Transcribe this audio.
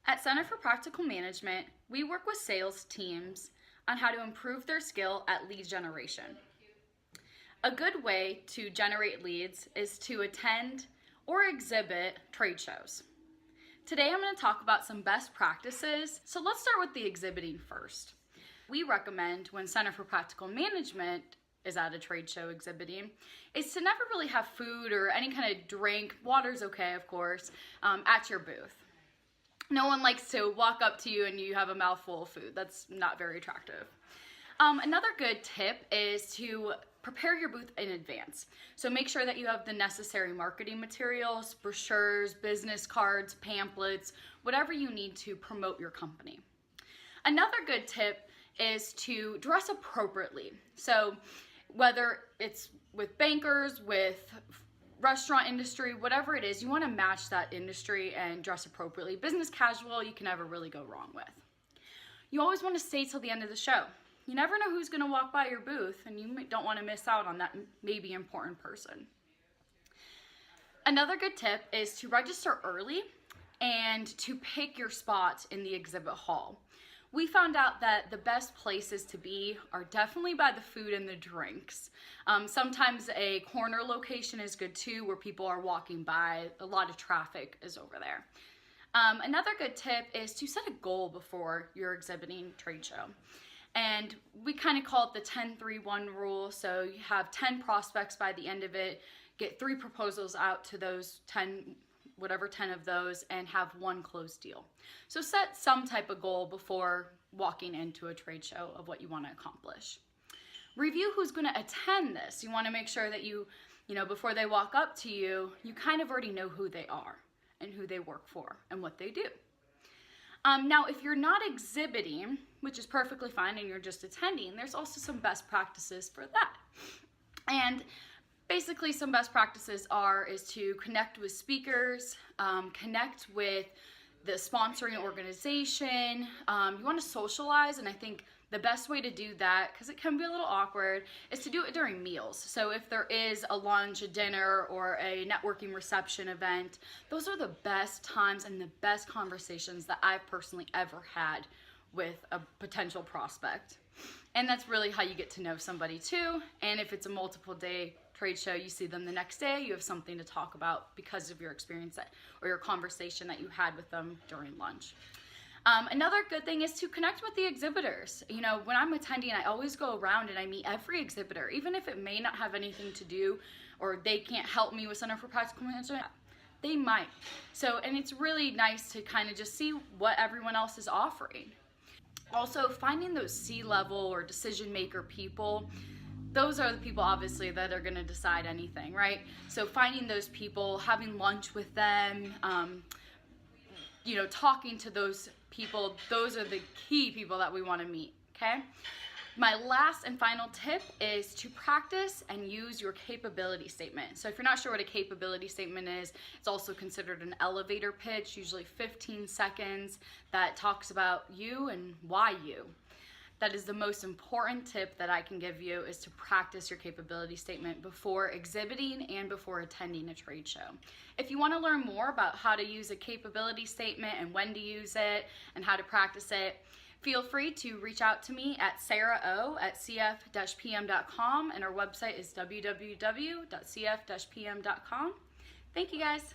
At Center for Practical Management, we work with sales teams on how to improve their skill at lead generation. A good way to generate leads is to attend or exhibit trade shows. Today I'm going to talk about some best practices, so let's start with the exhibiting first. We recommend when Center for Practical Management is at a trade show exhibiting, is to never really have food or any kind of drink, water's okay of course, at your booth. No one likes to walk up to you and you have a mouthful of food. That's not very attractive. Another good tip is to prepare your booth in advance. So make sure that you have the necessary marketing materials, brochures, business cards, pamphlets, whatever you need to promote your company. Another good tip is to dress appropriately. So whether it's with bankers, with restaurant industry, whatever it is, you want to match that industry and dress appropriately. Business casual, you can never really go wrong with. You always want to stay till the end of the show. You never know who's going to walk by your booth, and you don't want to miss out on that maybe important person. Another good tip is to register early and to pick your spot in the exhibit hall. We found out that the best places to be are definitely by the food and the drinks. Sometimes a corner location is good too, where people are walking by. A lot of traffic is over there. Another good tip is to set a goal before your exhibiting trade show. And we kind of call it the 10-3-1 rule. So you have 10 prospects by the end of it, get 3 proposals out to those 10, whatever 10 of those, and have 1 closed deal. So set some type of goal before walking into a trade show of what you want to accomplish. Review who's going to attend this. You want to make sure that you before they walk up to you, you kind of already know who they are and who they work for and what they do. Now, if you're not exhibiting, which is perfectly fine, and you're just attending, there's also some best practices for that. And basically, some best practices is to connect with speakers, connect with the sponsoring organization. You want to socialize, and I think the best way to do that, because it can be a little awkward, is to do it during meals. So if there is a lunch, a dinner, or a networking reception event, those are the best times and the best conversations that I've personally ever had with a potential prospect. And that's really how you get to know somebody too. And if it's a multiple day trade show, you see them the next day, you have something to talk about because of your experience or your conversation that you had with them during lunch. Another good thing is to connect with the exhibitors. When I'm attending, I always go around and I meet every exhibitor, even if it may not have anything to do or they can't help me with Center for Practical Management, they might. And it's really nice to kind of just see what everyone else is offering. Also, finding those C-level or decision maker people, those are the people obviously that are going to decide anything, right? So finding those people, having lunch with them, talking to those people, those are the key people that we want to meet, okay? My last and final tip is to practice and use your capability statement. So if you're not sure what a capability statement is, it's also considered an elevator pitch, usually 15 seconds, that talks about you and why you. That is the most important tip that I can give you, is to practice your capability statement before exhibiting and before attending a trade show. If you want to learn more about how to use a capability statement and when to use it and how to practice it, feel free to reach out to me at sarah@cf-pm.com, and our website is www.cf-pm.com. Thank you guys.